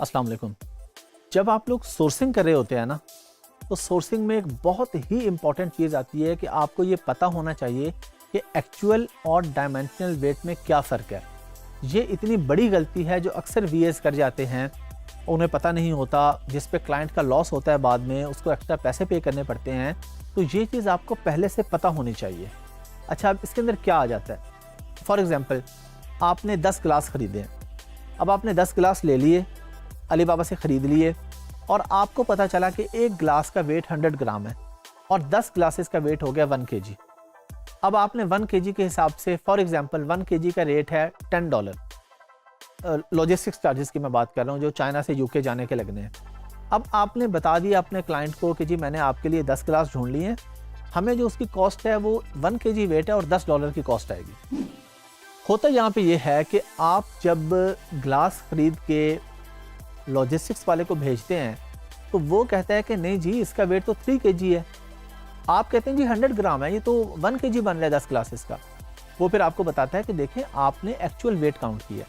अस्सलाम वालेकुम। जब आप लोग सोर्सिंग कर रहे होते हैं ना, तो सोर्सिंग में एक बहुत ही इम्पॉर्टेंट चीज़ आती है कि आपको ये पता होना चाहिए कि एक्चुअल और डायमेंशनल वेट में क्या फ़र्क है। ये इतनी बड़ी गलती है जो अक्सर वीएस कर जाते हैं, उन्हें पता नहीं होता, जिस पे क्लाइंट का लॉस होता है, बाद में उसको एक्स्ट्रा पैसे पे करने पड़ते हैं। तो ये चीज़ आपको पहले से पता होनी चाहिए। अच्छा, अब इसके अंदर क्या आ जाता है? फॉर एग्ज़ाम्पल, आपने 10 गिलास ख़रीदे हैं। अब आपने 10 गिलास ले लिए, अली बाबा से ख़रीद लिए, और आपको पता चला कि एक गिलास का वेट 100 ग्राम है और 10 ग्लासेस का वेट हो गया 1 kg। अब आपने 1 kg के हिसाब से, फॉर एग्जांपल 1 kg का रेट है $10। लॉजिस्टिक्स चार्जेस की मैं बात कर रहा हूँ, जो चाइना से यूके जाने के लगने हैं। अब आपने बता दिया अपने क्लाइंट को कि जी मैंने आपके लिए 10 गिलास ढूंढ लिए हैं, हमें जो उसकी कॉस्ट है वो 1 kg वेट है और $10 की कॉस्ट आएगी। होता यहाँ पे ये है कि आप जब ग्लास खरीद के लॉजिस्टिक्स वाले को भेजते हैं तो वो कहता है कि नहीं जी, इसका वेट तो 3 kg है। आप कहते हैं जी 100 ग्राम है, ये तो 1 kg बन रहा है 10 ग्लासेस का। वो फिर आपको बताता है कि देखें, आपने एक्चुअल वेट काउंट किया।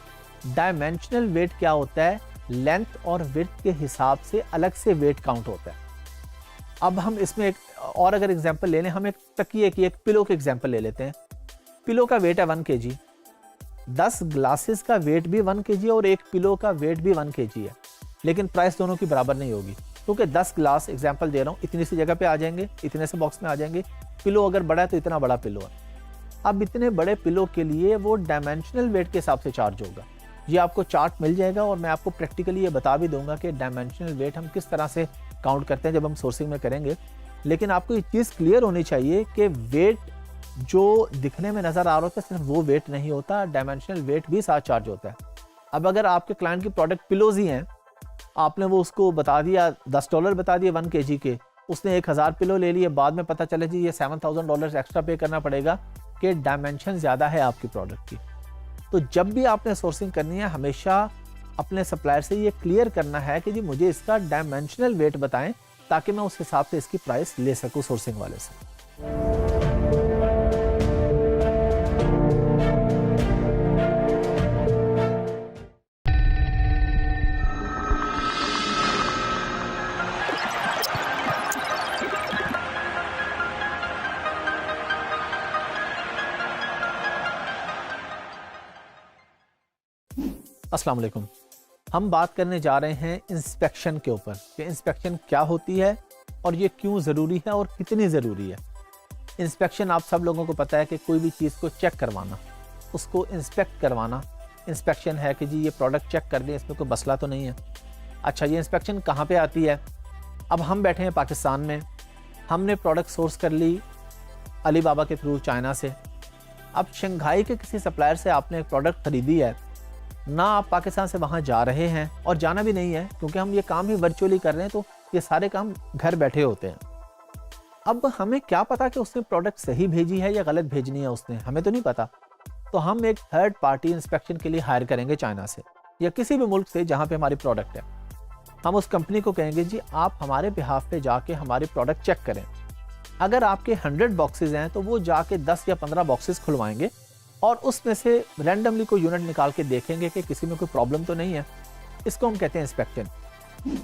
डायमेंशनल वेट क्या होता है? लेंथ और विड्थ के हिसाब से अलग से वेट काउंट होता है। अब हम इसमें एक और अगर एग्जांपल ले लें, हम एक तकिए की, एक पिलो के एग्जांपल ले लेते हैं। पिलो का वेट है 1 kg, 10 ग्लासेस का वेट भी 1 kg और एक पिलो का वेट भी 1 kg है, लेकिन प्राइस दोनों की बराबर नहीं होगी, क्योंकि 10 ग्लास, एग्जांपल दे रहा हूँ, इतनी सी जगह पे आ जाएंगे, इतने से बॉक्स में आ जाएंगे। पिलो अगर बड़ा है तो इतना बड़ा पिलो है। अब इतने बड़े पिलो के लिए वो डायमेंशनल वेट के हिसाब से चार्ज होगा। ये आपको चार्ट मिल जाएगा और मैं आपको प्रैक्टिकली ये बता भी दूंगा कि डायमेंशनल वेट हम किस तरह से काउंट करते हैं जब हम सोर्सिंग में करेंगे। लेकिन आपको ये चीज़ क्लियर होनी चाहिए कि वेट जो दिखने में नज़र आ रहा होता है सिर्फ वो वेट नहीं होता, डायमेंशनल वेट भी साथ चार्ज होता है। अब अगर आपके क्लाइंट की प्रोडक्ट पिलोज ही हैं, आपने वो उसको बता दिया, $10 बता दिए 1 kg के, उसने 1000 पिलो ले लिए, बाद में पता चले जी ये $7000 एक्स्ट्रा पे करना पड़ेगा कि डायमेंशन ज़्यादा है आपकी प्रोडक्ट की। तो जब भी आपने सोर्सिंग करनी है, हमेशा अपने सप्लायर से ये क्लियर करना है कि जी मुझे इसका डायमेंशनल वेट बताएं, ताकि मैं उस हिसाब से इसकी प्राइस ले सकूं सोर्सिंग वाले से। अस्सलाम वालेकुम। हम बात करने जा रहे हैं इंस्पेक्शन के ऊपर कि इंस्पेक्शन क्या होती है और ये क्यों ज़रूरी है और कितनी ज़रूरी है। इंस्पेक्शन आप सब लोगों को पता है कि कोई भी चीज़ को चेक करवाना, उसको इंस्पेक्ट करवाना इंस्पेक्शन है कि जी ये प्रोडक्ट चेक कर दें, इसमें कोई मसला तो नहीं है। अच्छा, ये इंस्पेक्शन कहाँ पे आती है? अब हम बैठे हैं पाकिस्तान में, हमने प्रोडक्ट सोर्स कर ली अली बाबा के थ्रू चाइना से। अब शंघाई के किसी सप्लायर से आपने एक प्रोडक्ट खरीदी है ना, आप पाकिस्तान से वहाँ जा रहे हैं और जाना भी नहीं है, क्योंकि हम ये काम ही वर्चुअली कर रहे हैं, तो ये सारे काम घर बैठे होते हैं। अब हमें क्या पता कि उसने प्रोडक्ट सही भेजी है या गलत भेजनी है उसने, हमें तो नहीं पता। तो हम एक थर्ड पार्टी इंस्पेक्शन के लिए हायर करेंगे चाइना से या किसी भी मुल्क से जहाँ पे हमारी प्रोडक्ट है। हम उस कंपनी को कहेंगे जी आप हमारे बिहाफ पे जाके हमारी प्रोडक्ट चेक करें। अगर आपके 100 बॉक्सेस हैं तो वो जाके 10 या 15 बॉक्सेस खुलवाएंगे और उसमें से रैंडमली कोई यूनिट निकाल के देखेंगे कि किसी में कोई प्रॉब्लम तो नहीं है। इसको हम कहते हैं इंस्पेक्शन।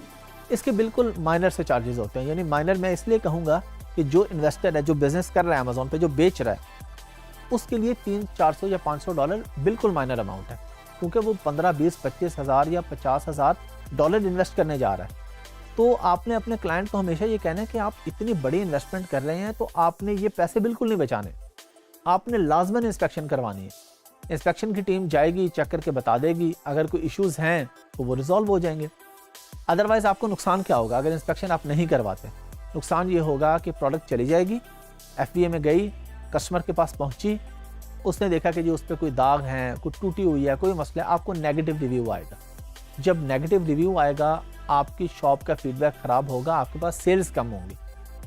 इसके बिल्कुल माइनर से चार्जेस होते हैं, यानी माइनर मैं इसलिए कहूँगा कि जो इन्वेस्टर है, जो बिजनेस कर रहा है अमेजोन पे, जो बेच रहा है, उसके लिए $300-400 या $500 बिल्कुल माइनर अमाउंट है, क्योंकि वो 15, 20, 25 हज़ार या $50,000 इन्वेस्ट करने जा रहा है। तो आपने अपने क्लाइंट को हमेशा ये कहना है कि आप इतनी बड़ी इन्वेस्टमेंट कर रहे हैं तो आपने ये पैसे बिल्कुल नहीं बचाने, आपने लाजमन इंस्पेक्शन करवानी है। इंस्पेक्शन की टीम जाएगी, चेक करके बता देगी, अगर कोई इश्यूज हैं तो वो रिजॉल्व हो जाएंगे। अदरवाइज आपको नुकसान क्या होगा अगर इंस्पेक्शन आप नहीं करवाते? नुकसान ये होगा कि प्रोडक्ट चली जाएगी, FDA में गई, कस्टमर के पास पहुंची, उसने देखा कि जी उस पर कोई दाग हैं, कोई टूटी हुई है, कोई मसला है, आपको नेगेटिव रिव्यू आएगा। जब नेगेटिव रिव्यू आएगा, आपकी शॉप का फीडबैक ख़राब होगा, आपके पास सेल्स कम होंगी,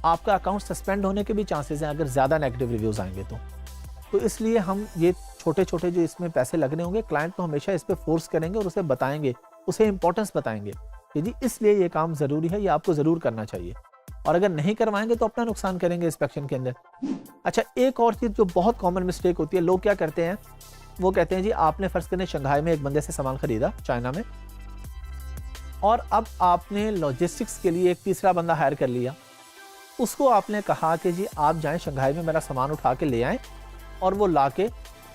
आपका अकाउंट सस्पेंड होने के भी चांसेस हैं अगर ज़्यादा नेगेटिव रिव्यूज़ आएंगे तो इसलिए हम ये छोटे छोटे जो इसमें पैसे लगने होंगे, क्लाइंट को हमेशा इस पर फोर्स करेंगे और उसे बताएंगे, उसे इंपॉर्टेंस बताएंगे कि जी इसलिए ये काम ज़रूरी है, ये आपको ज़रूर करना चाहिए, और अगर नहीं करवाएंगे तो अपना नुकसान करेंगे इंस्पेक्शन के अंदर। अच्छा, एक और चीज़ जो बहुत कॉमन मिस्टेक होती है, लोग क्या करते हैं, वो कहते हैं जी आपने फ़र्ज़ करें शंघाई में एक बंदे से सामान ख़रीदा चाइना में, और अब आपने लॉजिस्टिक्स के लिए एक तीसरा बंदा हायर कर लिया, उसको आपने कहा कि जी आप जाएं शंघाई में मेरा सामान उठा के ले आएँ और वो ला के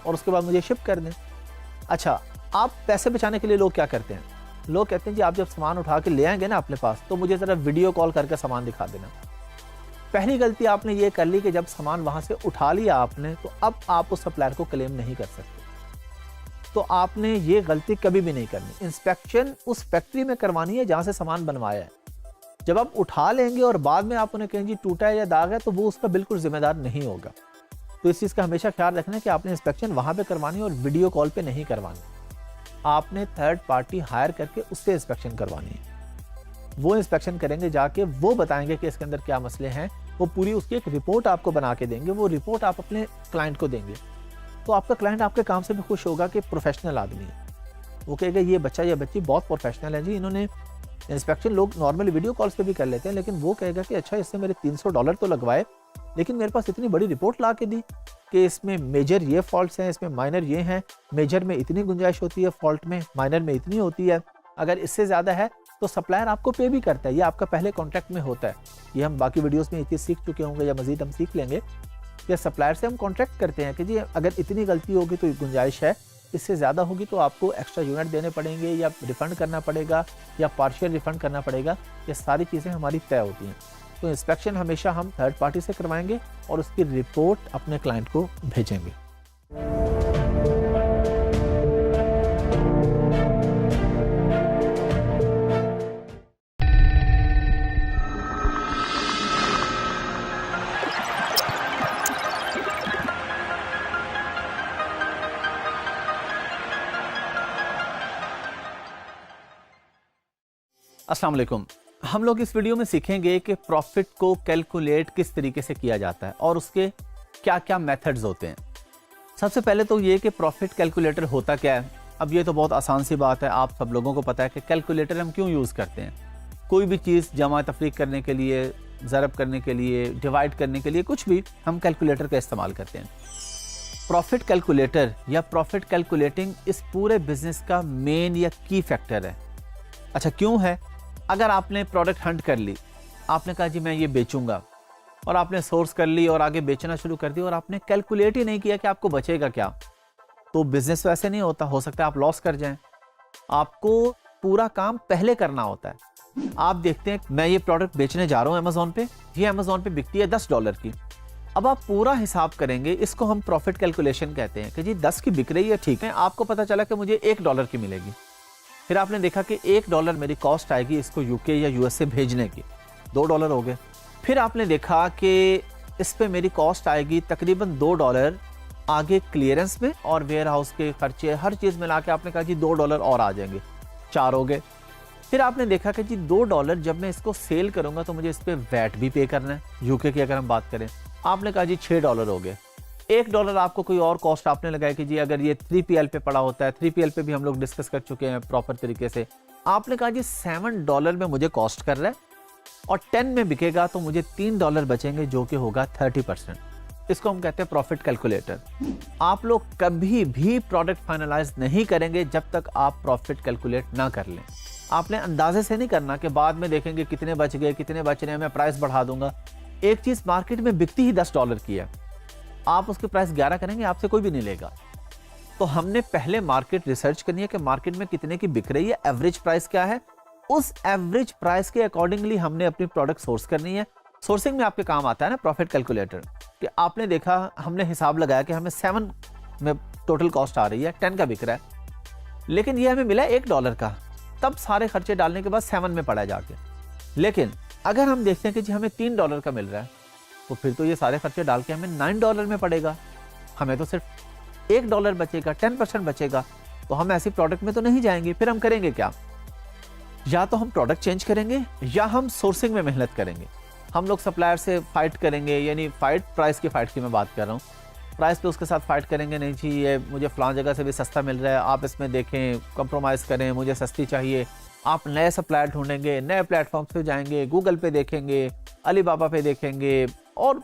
और उसके बाद मुझे शिप कर दें। अच्छा, आप पैसे बचाने के लिए लोग क्या करते हैं, लोग कहते हैं जी आप जब सामान उठा के ले आएंगे ना अपने पास तो मुझे ज़रा वीडियो कॉल करके सामान दिखा देना। पहली गलती आपने ये कर ली कि जब सामान वहाँ से उठा लिया आपने तो अब आप उस सप्लायर को क्लेम नहीं कर सकते। तो आपने ये गलती कभी भी नहीं करनी। इंस्पेक्शन उस फैक्ट्री में करवानी है जहाँ से सामान बनवाया है। जब आप उठा लेंगे और बाद में आप उन्हें कहें जी टूटा है या दाग है तो वो उसका बिल्कुल जिम्मेदार नहीं होगा। तो इस चीज़ का हमेशा ख्याल रखना है कि आपने इंस्पेक्शन वहाँ पे करवानी और वीडियो कॉल पे नहीं करवानी। आपने थर्ड पार्टी हायर करके उससे इंस्पेक्शन करवानी है। वो इंस्पेक्शन करेंगे, जाके वो बताएंगे कि इसके अंदर क्या मसले हैं, वो पूरी उसकी एक रिपोर्ट आपको बना के देंगे। वो रिपोर्ट आप अपने क्लाइंट को देंगे तो आपका क्लाइंट आपके काम से भी खुश होगा कि प्रोफेशनल आदमी है। वो कहेगा ये बच्चा या बच्ची बहुत प्रोफेशनल है जी, इन्होंने इंस्पेक्शन लोग नॉर्मली वीडियो कॉल्स पे भी कर लेते हैं, लेकिन वो कहेगा कि अच्छा इससे मेरे $300 तो लगवाए लेकिन मेरे पास इतनी बड़ी रिपोर्ट ला के दी कि इसमें मेजर ये फॉल्ट्स हैं, इसमें माइनर ये हैं, मेजर में इतनी गुंजाइश होती है, फॉल्ट में माइनर में इतनी होती है, अगर इससे ज़्यादा है तो सप्लायर आपको पे भी करता है। ये आपका पहले कॉन्ट्रैक्ट में होता है। ये हम बाकी वीडियोस में ये चीज़ सीख चुके होंगे या मज़ीद हम सीख लेंगे कि सप्लायर से हम कॉन्ट्रैक्ट करते हैं कि जी अगर इतनी गलती होगी तो गुंजाइश है, इससे ज़्यादा होगी तो आपको एक्स्ट्रा यूनिट देने पड़ेंगे या रिफ़ंड करना पड़ेगा या पार्शियल रिफ़ंड करना पड़ेगा। ये सारी चीज़ें हमारी तय होती हैं। तो इंस्पेक्शन हमेशा हम थर्ड पार्टी से करवाएंगे और उसकी रिपोर्ट अपने क्लाइंट को भेजेंगे। अस्सलाम वालेकुम। हम लोग इस वीडियो में सीखेंगे कि प्रॉफिट को कैलकुलेट किस तरीके से किया जाता है और उसके क्या क्या मेथड्स होते हैं। सबसे पहले तो ये कि प्रॉफिट कैलकुलेटर होता क्या है। अब ये तो बहुत आसान सी बात है, आप सब लोगों को पता है कि कैलकुलेटर हम क्यों यूज़ करते हैं। कोई भी चीज़ जमा तफरीक करने के लिए, ज़रब करने के लिए, डिवाइड करने के लिए, कुछ भी हम कैलकुलेटर का इस्तेमाल करते हैं। प्रॉफिट कैलकुलेटर या प्रॉफिट कैलकुलेटिंग इस पूरे बिजनेस का मेन या की फैक्टर है। अच्छा, क्यों है? अगर आपने प्रोडक्ट हंट कर ली, आपने कहा जी मैं ये बेचूंगा, और आपने सोर्स कर ली और आगे बेचना शुरू कर दिया और आपने कैलकुलेट ही नहीं किया कि आपको बचेगा क्या, तो बिजनेस वैसे नहीं होता। हो सकता है आप लॉस कर जाएं। आपको पूरा काम पहले करना होता है। आप देखते हैं मैं ये प्रोडक्ट बेचने जा रहा हूँ अमेजोन पे, ये अमेजोन पे बिकती है $10 की। अब आप पूरा हिसाब करेंगे, इसको हम प्रॉफिट कैलकुलेशन कहते हैं कि जी 10 की बिक रही है, ठीक है। आपको पता चला कि मुझे $1 की मिलेगी। फिर आपने देखा कि $1 मेरी कॉस्ट आएगी इसको यूके या यूएसए भेजने की, $2 हो गए। फिर आपने देखा कि इस पे मेरी कॉस्ट आएगी तकरीबन $2 आगे क्लियरेंस में और वेयर हाउस के खर्चे, हर चीज़ मिला के आपने कहा जी $2 और आ जाएंगे, 4 हो गए। फिर आपने देखा कि जी $2 जब मैं इसको सेल करूंगा तो मुझे इस पर वैट भी पे करना है, यूके की अगर हम बात करें। आपने कहा जी $6 हो गए। $1 आपको कोई और कॉस्ट आपने लगाया कि जी अगर ये 3PL पे पड़ा होता है, 3PL पे भी हम लोग डिस्कस कर चुके हैं प्रॉपर तरीके से। आपने कहा जी $7 में मुझे कॉस्ट कर रहा है और 10 में बिकेगा तो मुझे $3 बचेंगे जो कि होगा 30%। इसको हम कहते हैं प्रॉफिट कैलकुलेटर। आप लोग कभी भी प्रोडक्ट फाइनलाइज नहीं करेंगे जब तक आप प्रॉफिट कैलकुलेट ना कर लें। आपने अंदाजे से नहीं करना कि बाद में देखेंगे कितने बच गए, कितने बच रहे हैं, मैं प्राइस बढ़ा दूंगा। एक चीज़ मार्केट में बिकती ही $10 की है, आप उसके प्राइस 11 करेंगे, आपसे कोई भी नहीं लेगा। तो हमने पहले मार्केट रिसर्च करनी है कि मार्केट में कितने की बिक रही है, एवरेज प्राइस क्या है, उस एवरेज प्राइस के अकॉर्डिंगली हमने अपनी प्रोडक्ट सोर्स करनी है। सोर्सिंग में आपके काम आता है ना प्रॉफिट कैलकुलेटर, कि आपने देखा, हमने हिसाब लगाया कि हमें 7 में टोटल कॉस्ट आ रही है, 10 का बिक रहा है, लेकिन ये हमें मिला $1 का। तब सारे खर्चे डालने के बाद 7 में पड़ा जाके। लेकिन अगर हम देखते हैं कि जी हमें $3 का मिल रहा है तो फिर तो ये सारे खर्चे डाल के हमें $9 में पड़ेगा, हमें तो सिर्फ $1 बचेगा, 10% बचेगा। तो हम ऐसी प्रोडक्ट में तो नहीं जाएंगे। फिर हम करेंगे क्या? या तो हम प्रोडक्ट चेंज करेंगे या हम सोर्सिंग में मेहनत करेंगे। हम लोग सप्लायर से फाइट करेंगे, यानी फाइट, प्राइस की फाइट की मैं बात कर रहा हूँ। प्राइस पे उसके साथ फाइट करेंगे, नहीं जी ये मुझे फलां जगह से भी सस्ता मिल रहा है, आप इसमें देखें, कंप्रोमाइज़ करें, मुझे सस्ती चाहिए। आप नए सप्लायर ढूंढेंगे, नए प्लेटफॉर्म पे जाएंगे, गूगल पे देखेंगे, अलीबाबा पे देखेंगे, और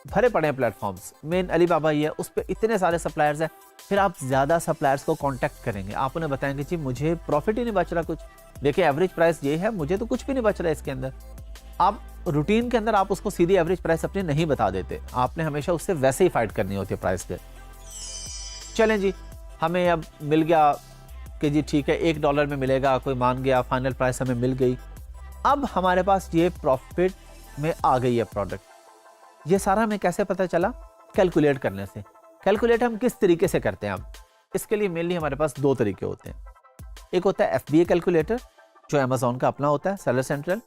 भरे पड़े हैं प्लेटफॉर्म्स। मेन अलीबाबा ही है, उस पर इतने सारे सप्लायर्स हैं। फिर आप ज़्यादा सप्लायर्स को कांटेक्ट करेंगे, आप उन्हें बताएंगे जी मुझे प्रॉफिट ही नहीं बच रहा कुछ, देखिए एवरेज प्राइस ये है, मुझे तो कुछ भी नहीं बच रहा है इसके अंदर। आप रूटीन के अंदर आप उसको सीधी एवरेज प्राइस अपनी नहीं बता देते, आपने हमेशा उससे वैसे ही फाइट करनी होती है प्राइस पे। चलें जी, हमें अब मिल गया कि जी ठीक है $1 में मिलेगा, कोई मान गया, फाइनल प्राइस हमें मिल गई। अब हमारे पास ये प्रॉफिट में आ गई है प्रोडक्ट। ये सारा हमें कैसे पता चला? कैलकुलेट करने से। कैलकुलेट हम किस तरीके से करते हैं? अब इसके लिए मेनली हमारे पास दो तरीके होते हैं। एक होता है FBA कैलकुलेटर जो अमेजोन का अपना होता है, सेलर सेंट्रल,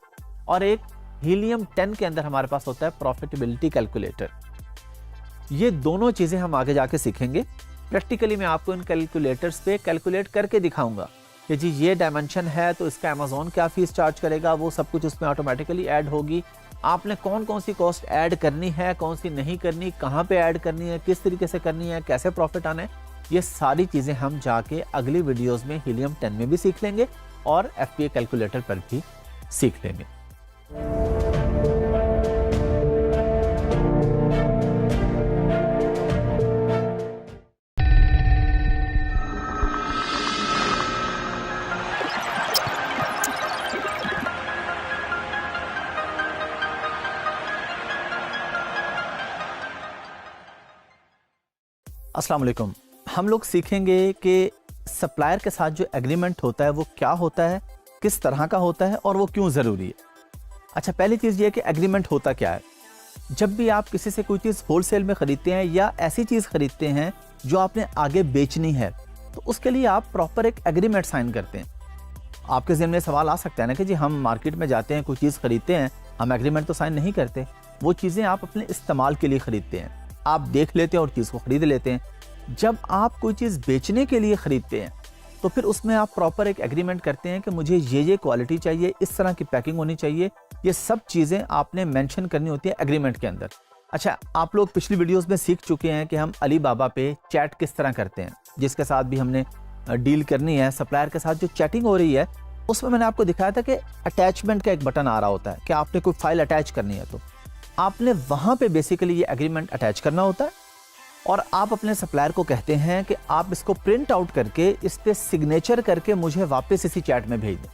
और एक हीलियम 10 के अंदर हमारे पास होता है प्रॉफिटेबिलिटी कैलकुलेटर। ये दोनों चीज़ें हम आगे जाके सीखेंगे। प्रैक्टिकली मैं आपको इन कैलकुलेटर्स पे कैलकुलेट करके दिखाऊंगा कि जी ये डायमेंशन है तो इसका अमेजोन क्या फीस चार्ज करेगा, वो सब कुछ उसमें ऑटोमेटिकली ऐड होगी। आपने कौन कौन सी कॉस्ट ऐड करनी है, कौन सी नहीं करनी, कहाँ पे ऐड करनी है, किस तरीके से करनी है, कैसे प्रॉफिट आना है, ये सारी चीज़ें हम जाके अगली वीडियोज़ में हीलियम 10 में भी सीख लेंगे और FBA कैलकुलेटर पर भी सीख लेंगे। अस्सलाम वालेकुम। हम लोग सीखेंगे कि सप्लायर के साथ जो एग्रीमेंट होता है वो क्या होता है, किस तरह का होता है और वो क्यों ज़रूरी है। अच्छा, पहली चीज़ ये है कि एग्रीमेंट होता क्या है। जब भी आप किसी से कोई चीज़ होलसेल में ख़रीदते हैं या ऐसी चीज़ ख़रीदते हैं जो आपने आगे बेचनी है, तो उसके लिए आप प्रॉपर एक एग्रीमेंट साइन करते हैं। आपके ज़हन में सवाल आ सकता है ना कि जी हम मार्केट में जाते हैं, कोई चीज़ ख़रीदते हैं, हम एग्रीमेंट तो साइन नहीं करते। वो चीज़ें आप अपने इस्तेमाल के लिए ख़रीदते हैं, आप देख लेते हैं और चीज़ को ख़रीद लेते हैं। जब आप कोई चीज़ बेचने के लिए ख़रीदते हैं तो फिर उसमें आप प्रॉपर एक एग्रीमेंट करते हैं कि मुझे ये क्वालिटी चाहिए, इस तरह की पैकिंग होनी चाहिए। ये सब चीज़ें आपने मेंशन करनी होती है एग्रीमेंट के अंदर। अच्छा, आप लोग पिछली वीडियोस में सीख चुके हैं कि हम अली बाबा पे चैट किस तरह करते हैं, जिसके साथ भी हमने डील करनी है, सप्लायर के साथ जो चैटिंग हो रही है, उसमें मैंने आपको दिखाया था कि अटैचमेंट का एक बटन आ रहा होता है कि आपने कोई फाइल अटैच करनी है तो आपने वहाँ पे बेसिकली ये एग्रीमेंट अटैच करना होता है और आप अपने सप्लायर को कहते हैं कि आप इसको प्रिंट आउट करके इस पे सिग्नेचर करके मुझे वापस इसी चैट में भेज दें।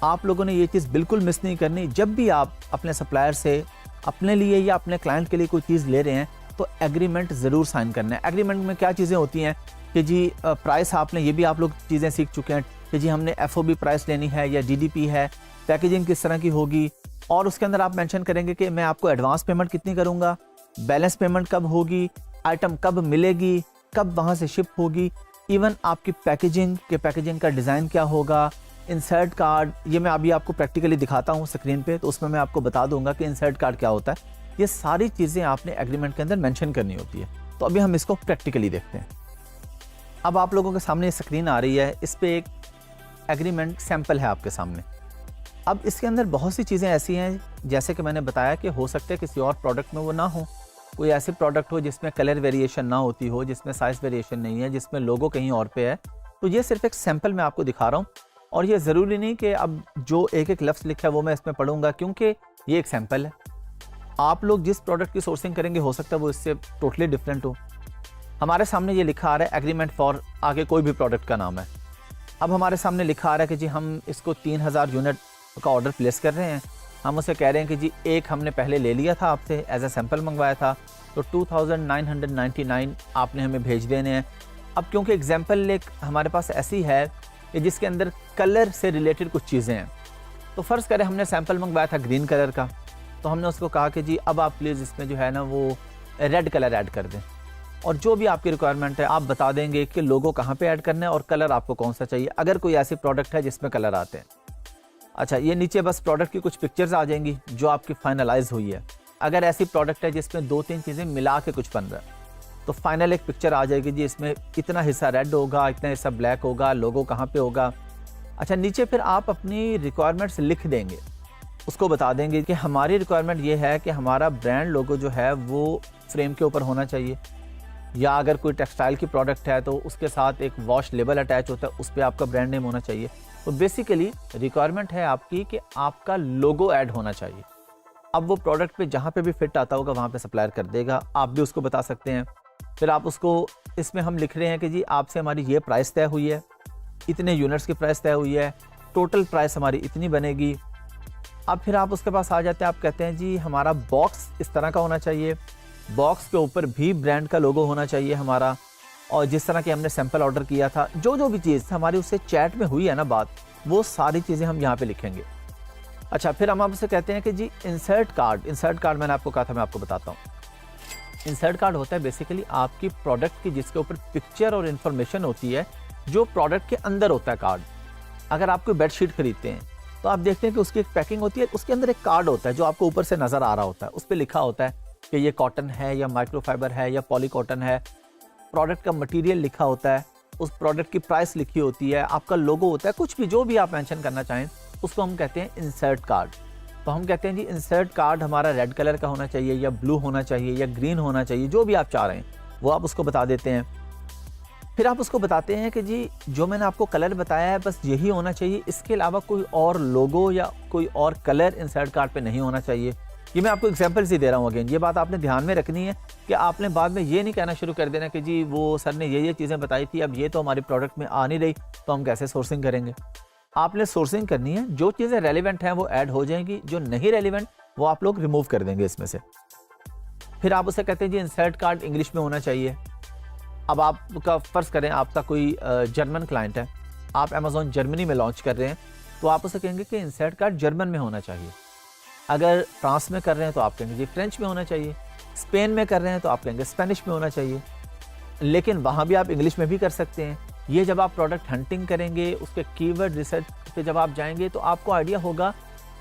आप लोगों ने ये चीज़ बिल्कुल मिस नहीं करनी। जब भी आप अपने सप्लायर से अपने लिए या अपने क्लाइंट के लिए कोई चीज़ ले रहे हैं तो एग्रीमेंट ज़रूर साइन करना है। एग्रीमेंट में क्या चीज़ें होती हैं कि जी प्राइस, आपने ये भी आप लोग चीज़ें सीख चुके हैं कि जी हमने FOB प्राइस लेनी है या DDP है, पैकेजिंग किस तरह की होगी, और उसके अंदर आप मेंशन करेंगे कि मैं आपको एडवांस पेमेंट कितनी करूँगा, बैलेंस पेमेंट कब होगी, आइटम कब मिलेगी, कब वहाँ से शिप होगी, इवन आपकी पैकेजिंग का डिज़ाइन क्या होगा, इंसर्ट कार्ड, ये मैं अभी आपको प्रैक्टिकली दिखाता हूँ स्क्रीन पे, तो उसमें मैं आपको बता दूंगा कि इंसर्ट कार्ड क्या होता है। ये सारी चीज़ें आपने एग्रीमेंट के अंदर मेंशन करनी होती है। तो अभी हम इसको प्रैक्टिकली देखते हैं। अब आप लोगों के सामने स्क्रीन आ रही है, इस पर एक एग्रीमेंट सैम्पल है आपके सामने। अब इसके अंदर बहुत सी चीज़ें ऐसी हैं, जैसे कि मैंने बताया कि हो सकता है किसी और प्रोडक्ट में वो ना हो, कोई ऐसी प्रोडक्ट हो जिसमें कलर वेरिएशन ना होती हो, जिसमें साइज़ वेरिएशन नहीं है, जिसमें लोगो कहीं और पे है। तो ये सिर्फ एक सैंपल मैं आपको दिखा रहा हूँ और ये ज़रूरी नहीं कि अब जो एक एक लफ्ज़ लिखा है वो मैं इसमें पढ़ूंगा, क्योंकि ये एक सैंपल है। आप लोग जिस प्रोडक्ट की सोर्सिंग करेंगे हो सकता है वो इससे टोटली डिफरेंट हो। हमारे सामने ये लिखा आ रहा है एग्रीमेंट फॉर, आगे कोई भी प्रोडक्ट का नाम है। अब हमारे सामने लिखा आ रहा है कि जी हम इसको 3000 यूनिट का ऑर्डर प्लेस कर रहे हैं। हम उसे कह रहे हैं कि जी एक हमने पहले ले लिया था आपसे, एज ए सैंपल मंगवाया था, तो 2999 आपने हमें भेज देने हैं। अब क्योंकि एग्जाम्पल एक हमारे पास ऐसी है कि जिसके अंदर कलर से रिलेटेड कुछ चीज़ें हैं, तो फ़र्ज़ करें हमने सैंपल मंगवाया था ग्रीन कलर का, तो हमने उसको कहा कि जी अब आप प्लीज़ इसमें जो है ना वो रेड कलर ऐड कर दें, और जो भी आपकी रिक्वायरमेंट है आप बता देंगे कि लोगो कहाँ पे ऐड करना है और कलर आपको कौन सा चाहिए, अगर कोई ऐसी प्रोडक्ट है जिसमें कलर आते हैं। अच्छा, ये नीचे बस प्रोडक्ट की कुछ पिक्चर्स आ जाएंगी जो आपकी फाइनलाइज हुई है। अगर ऐसी प्रोडक्ट है जिसमें 2-3 चीज़ें मिला के कुछ बन रहा है, तो फाइनल एक पिक्चर आ जाएगी जी, इसमें इतना हिस्सा रेड होगा, इतना हिस्सा ब्लैक होगा, लोगो कहाँ पे होगा। अच्छा, नीचे फिर आप अपनी रिक्वायरमेंट्स लिख देंगे, उसको बता देंगे कि हमारी रिक्वायरमेंट ये है कि हमारा ब्रांड लोगो जो है वो फ्रेम के ऊपर होना चाहिए, या अगर कोई टेक्सटाइल की प्रोडक्ट है तो उसके साथ एक वॉश लेबल अटैच होता है, उस पर आपका ब्रांड नेम होना चाहिए। तो बेसिकली रिक्वायरमेंट है आपकी कि आपका लोगो ऐड होना चाहिए। अब वो प्रोडक्ट पे जहाँ पे भी फिट आता होगा वहाँ पे सप्लायर कर देगा, आप भी उसको बता सकते हैं। फिर आप उसको, इसमें हम लिख रहे हैं कि जी आपसे हमारी ये प्राइस तय हुई है, इतने यूनिट्स की प्राइस तय हुई है, टोटल प्राइस हमारी इतनी बनेगी। अब फिर आप उसके पास आ जाते हैं, आप कहते हैं जी हमारा बॉक्स इस तरह का होना चाहिए, बॉक्स के ऊपर भी ब्रांड का लोगो होना चाहिए हमारा, और जिस तरह की हमने सैंपल ऑर्डर किया था, जो भी चीज़ हमारी उससे चैट में हुई है ना बात, वो सारी चीज़ें हम यहाँ पे लिखेंगे। अच्छा, फिर हम आपसे कहते हैं कि जी इंसर्ट कार्ड मैंने आपको कहा था, मैं आपको बताता हूँ। इंसर्ट कार्ड होता है बेसिकली आपकी प्रोडक्ट की, जिसके ऊपर पिक्चर और इन्फॉर्मेशन होती है जो प्रोडक्ट के अंदर होता है कार्ड। अगर आप कोई बेडशीट खरीदते हैं तो आप देखते हैं कि उसकी एक पैकिंग होती है, उसके अंदर एक कार्ड होता है जो आपको ऊपर से नज़र आ रहा होता है, उस पर लिखा होता है कि ये कॉटन है या माइक्रोफाइबर है या पॉली कॉटन है, प्रोडक्ट का मटेरियल लिखा होता है, उस प्रोडक्ट की प्राइस लिखी होती है, आपका लोगो होता है, कुछ भी जो भी आप मेंशन करना चाहें उसको हम कहते हैं इंसर्ट कार्ड। तो हम कहते हैं जी इंसर्ट कार्ड हमारा रेड कलर का होना चाहिए या ब्लू होना चाहिए या ग्रीन होना चाहिए, जो भी आप चाह रहे हैं वो आप उसको बता देते हैं। फिर आप उसको बताते हैं कि जी जो मैंने आपको कलर बताया है बस यही होना चाहिए, इसके अलावा कोई और लोगो या कोई और कलर इंसर्ट कार्ड पे नहीं होना चाहिए। ये मैं आपको एग्जांपल से दे रहा हूँ। अगेन ये बात आपने ध्यान में रखनी है कि आपने बाद में ये नहीं कहना शुरू कर देना कि जी वो सर ने ये चीज़ें बताई थी, अब ये तो हमारी प्रोडक्ट में आ नहीं रही तो हम कैसे सोर्सिंग करेंगे। आपने सोर्सिंग करनी है, जो चीज़ें रेलिवेंट हैं वो ऐड हो जाएंगी, जो नहीं रेलिवेंट वो आप लोग रिमूव कर देंगे इसमें से। फिर आप उसे कहते हैं जी इंसर्ट कार्ड इंग्लिश में होना चाहिए। अब आपका फ़र्ज़ करें आपका कोई जर्मन क्लाइंट है, आप अमेज़ॉन जर्मनी में लॉन्च कर रहे हैं, तो आप उसे कहेंगे कि इंसर्ट कार्ड जर्मन में होना चाहिए। अगर फ्रांस में कर रहे हैं तो आप कहेंगे जी फ्रेंच में होना चाहिए। स्पेन में कर रहे हैं तो आप कहेंगे स्पेनिश में होना चाहिए। लेकिन वहाँ भी आप इंग्लिश में भी कर सकते हैं। ये जब आप प्रोडक्ट हंटिंग करेंगे, उसके कीवर्ड रिसर्च पे जब आप जाएंगे तो आपको आइडिया होगा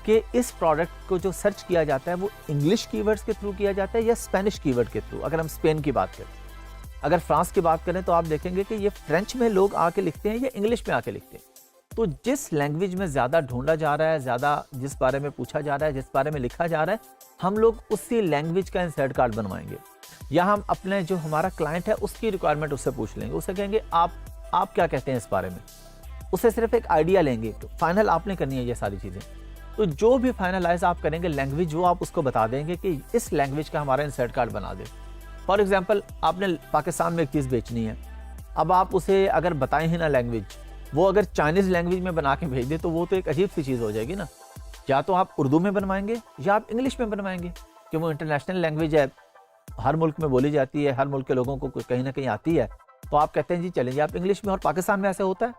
कि इस प्रोडक्ट को जो सर्च किया जाता है वो इंग्लिश कीवर्ड्स के थ्रू किया जाता है या स्पेनिश कीवर्ड के थ्रू। अगर हम स्पेन की बात करें, अगर फ्रांस की बात करें तो आप देखेंगे कि ये फ्रेंच में लोग आके लिखते हैं या इंग्लिश में आके लिखते हैं। तो जिस लैंग्वेज में ज़्यादा ढूंढा जा रहा है, ज़्यादा जिस बारे में पूछा जा रहा है, जिस बारे में लिखा जा रहा है, हम लोग उसी लैंग्वेज का इंसर्ट कार्ड बनवाएंगे। या हम अपने जो हमारा क्लाइंट है उसकी रिक्वायरमेंट उससे पूछ लेंगे, उससे कहेंगे आप क्या कहते हैं इस बारे में, उससे सिर्फ एक आइडिया लेंगे। तो फाइनल आपने करनी है ये सारी चीज़ें। तो जो भी फाइनलाइज आप करेंगे लैंग्वेज, वो आप उसको बता देंगे कि इस लैंग्वेज का हमारा इंसर्ट कार्ड बना दे। फॉर एग्जाम्पल आपने पाकिस्तान में एक चीज़ बेचनी है, अब आप उसे अगर बताएं ही ना लैंग्वेज, वो अगर चाइनीज़ लैंग्वेज में बना के भेज दे तो वो तो एक अजीब सी चीज़ हो जाएगी ना। या तो आप उर्दू में बनवाएंगे या आप इंग्लिश में बनवाएंगे, क्योंकि वो इंटरनेशनल लैंग्वेज है, हर मुल्क में बोली जाती है, हर मुल्क के लोगों को कहीं ना कहीं आती है। तो आप कहते हैं जी चलेंगे आप इंग्लिश में। और पाकिस्तान में ऐसे होता है,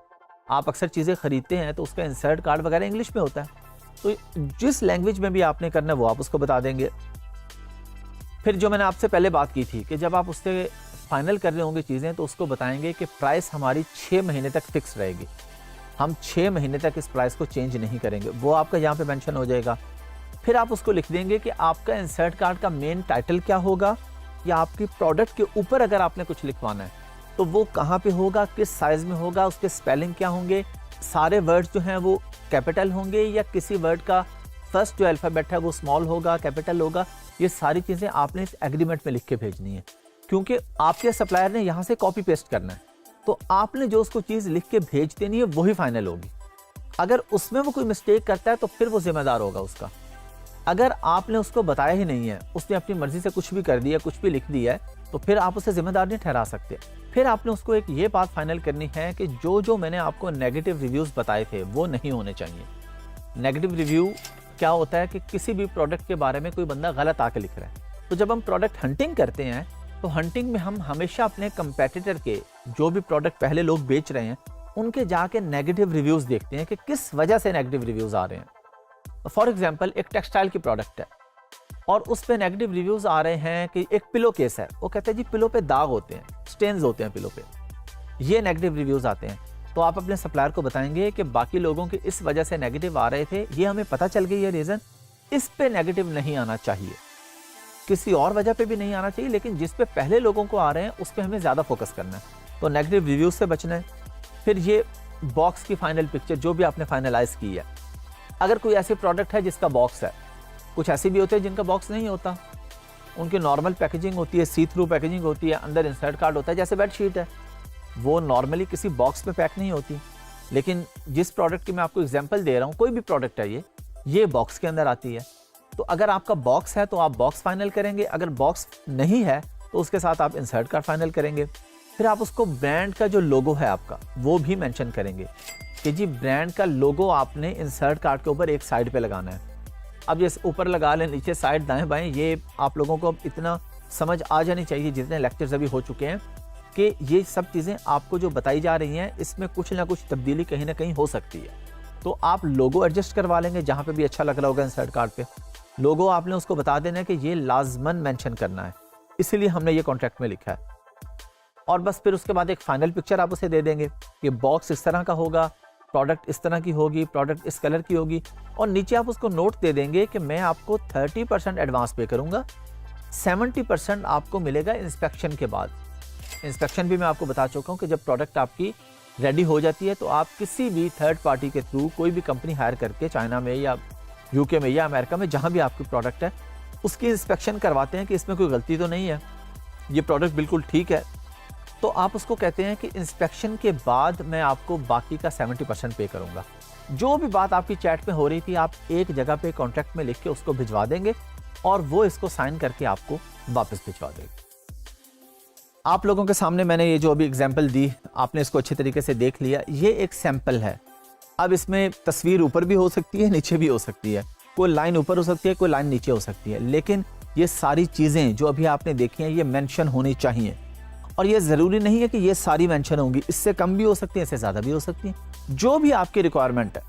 आप अक्सर चीज़ें खरीदते हैं तो उसका इंसर्ट कार्ड वगैरह इंग्लिश में होता है। तो जिस लैंग्वेज में भी आपने करना है वो आप उसको बता देंगे। फिर जो मैंने आपसे पहले बात की थी कि जब आप उससे फाइनल कर रहे होंगे चीज़ें तो उसको बताएंगे कि प्राइस हमारी 6 महीने तक फिक्स रहेगी, हम 6 महीने तक इस प्राइस को चेंज नहीं करेंगे, वो आपका यहाँ पे मेंशन हो जाएगा। फिर आप उसको लिख देंगे कि आपका इंसर्ट कार्ड का मेन टाइटल क्या होगा, या आपकी प्रोडक्ट के ऊपर अगर आपने कुछ लिखवाना है तो वो कहाँ पे होगा, किस साइज़ में होगा, उसके स्पेलिंग क्या होंगे, सारे वर्ड्स जो हैं वो कैपिटल होंगे या किसी वर्ड का फर्स्ट जो अल्फ़ाबेट है वो स्मॉल होगा, कैपिटल होगा। ये सारी चीज़ें आपने इस एग्रीमेंट में लिख के भेजनी है, क्योंकि आपके सप्लायर ने यहाँ से कॉपी पेस्ट करना है। तो आपने जो उसको चीज़ लिख के भेज देनी है वही फाइनल होगी। अगर उसमें वो कोई मिस्टेक करता है तो फिर वो जिम्मेदार होगा उसका। अगर आपने उसको बताया ही नहीं है, उसने अपनी मर्जी से कुछ भी कर दिया, कुछ भी लिख दिया है, तो फिर आप उसे जिम्मेदार नहीं ठहरा सकते। फिर आपने उसको एक ये बात फाइनल करनी है कि जो मैंने आपको नेगेटिव रिव्यूज़ बताए थे वो नहीं होने चाहिए। नेगेटिव रिव्यू क्या होता है कि किसी भी प्रोडक्ट के बारे में कोई बंदा गलत आके लिख रहा है। तो जब हम प्रोडक्ट हंटिंग करते हैं तो हंटिंग में हम हमेशा अपने कंपेटिटर के जो भी प्रोडक्ट पहले लोग बेच रहे हैं उनके जाके नेगेटिव रिव्यूज़ देखते हैं कि किस वजह से नेगेटिव रिव्यूज़ आ रहे हैं। फॉर एग्जांपल एक टेक्सटाइल की प्रोडक्ट है और उस पे नेगेटिव रिव्यूज़ आ रहे हैं कि एक पिलो केस है, वो कहते हैं जी पिलो पे दाग होते हैं, स्टेन्स होते हैं पिलो पे, ये नेगेटिव रिव्यूज़ आते हैं। तो आप अपने सप्लायर को बताएंगे कि बाकी लोगों के इस वजह से नेगेटिव आ रहे थे, ये हमें पता चल गई है रीज़न, इस पे नेगेटिव नहीं आना चाहिए, किसी और वजह पे भी नहीं आना चाहिए, लेकिन जिस पे पहले लोगों को आ रहे हैं उस पर हमें ज़्यादा फोकस करना है। तो नेगेटिव रिव्यूज़ से बचना है। फिर ये बॉक्स की फाइनल पिक्चर जो भी आपने फाइनलाइज की है, अगर कोई ऐसी प्रोडक्ट है जिसका बॉक्स है, कुछ ऐसी भी होते हैं जिनका बॉक्स नहीं होता, उनकी नॉर्मल पैकेजिंग होती है, सी थ्रू पैकेजिंग होती है, अंदर इंसर्ट कार्ड होता है, जैसे बेडशीट है, वो नॉर्मली किसी बॉक्स में पैक नहीं होती। लेकिन जिस प्रोडक्ट की मैं आपको एग्जांपल दे रहा हूँ, कोई भी प्रोडक्ट है ये बॉक्स के अंदर आती है। तो अगर आपका बॉक्स है तो आप बॉक्स फाइनल करेंगे, अगर बॉक्स नहीं है तो उसके साथ आप इंसर्ट कार्ड फाइनल करेंगे। फिर आप उसको ब्रांड का जो लोगो है आपका वो भी मेंशन करेंगे। कि जी ब्रांड का लोगो आपने इंसर्ट कार्ड के ऊपर एक साइड पे लगाना है। अब ये ऊपर लगा लें, नीचे साइड, दाएं बाएं, ये आप लोगों को इतना समझ आ जानी चाहिए जितने लेक्चर्स अभी हो चुके हैं कि ये सब चीज़ें आपको जो बताई जा रही हैं इसमें कुछ ना कुछ तब्दीली कहीं ना कहीं हो सकती है। तो आप लोगो एडजस्ट करवा लेंगे जहाँ पे भी अच्छा लग रहा होगा इंसर्ट कार्ड पे। लोगो आपने उसको बता देना है कि ये लाजमन मेंशन करना है, इसीलिए हमने ये कॉन्ट्रैक्ट में लिखा है। और बस फिर उसके बाद एक फाइनल पिक्चर आप उसे दे देंगे कि बॉक्स इस तरह का होगा, प्रोडक्ट इस तरह की होगी, प्रोडक्ट इस कलर की होगी, और नीचे आप उसको नोट दे देंगे कि मैं आपको 30% एडवांस पे करूंगा, 70% आपको मिलेगा इंस्पेक्शन के बाद। इंस्पेक्शन भी मैं आपको बता चुका हूं कि जब प्रोडक्ट आपकी रेडी हो जाती है तो आप किसी भी थर्ड पार्टी के थ्रू कोई भी कंपनी हायर करके चाइना में या यूके में या अमेरिका में जहां भी आपकी प्रोडक्ट है उसकी इंस्पेक्शन करवाते हैं कि इसमें कोई गलती तो नहीं है, ये प्रोडक्ट बिल्कुल ठीक है। तो आप उसको कहते हैं कि इंस्पेक्शन के बाद मैं आपको बाकी का 70% पे करूंगा। जो भी बात आपकी चैट में हो रही थी आप एक जगह पे कॉन्ट्रैक्ट में लिख के उसको भिजवा देंगे और वो इसको साइन करके आपको वापस भिजवा देगा। आप लोगों के सामने मैंने ये जो अभी एग्जांपल दी, आपने इसको अच्छे तरीके से देख लिया, ये एक सैंपल है। अब इसमें तस्वीर ऊपर भी हो सकती है, नीचे भी हो सकती है, कोई लाइन ऊपर हो सकती है, कोई लाइन नीचे हो सकती है, लेकिन ये सारी चीज़ें जो अभी आपने देखी हैं ये मेंशन होनी चाहिए। और ये ज़रूरी नहीं है कि ये सारी मेंशन होंगी, इससे कम भी हो सकती है, इससे ज़्यादा भी हो सकती है। जो भी आपकी रिक्वायरमेंट है,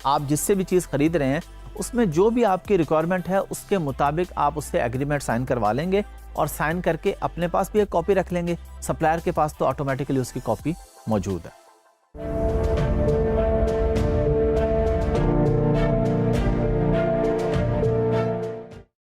आप जिससे भी चीज़ खरीद रहे हैं उसमें जो भी आपकी रिक्वायरमेंट है उसके मुताबिक आप उससे एग्रीमेंट साइन करवा लेंगे और साइन करके अपने पास भी एक कॉपी रख लेंगे। सप्लायर के पास तो ऑटोमेटिकली उसकी कॉपी मौजूद है।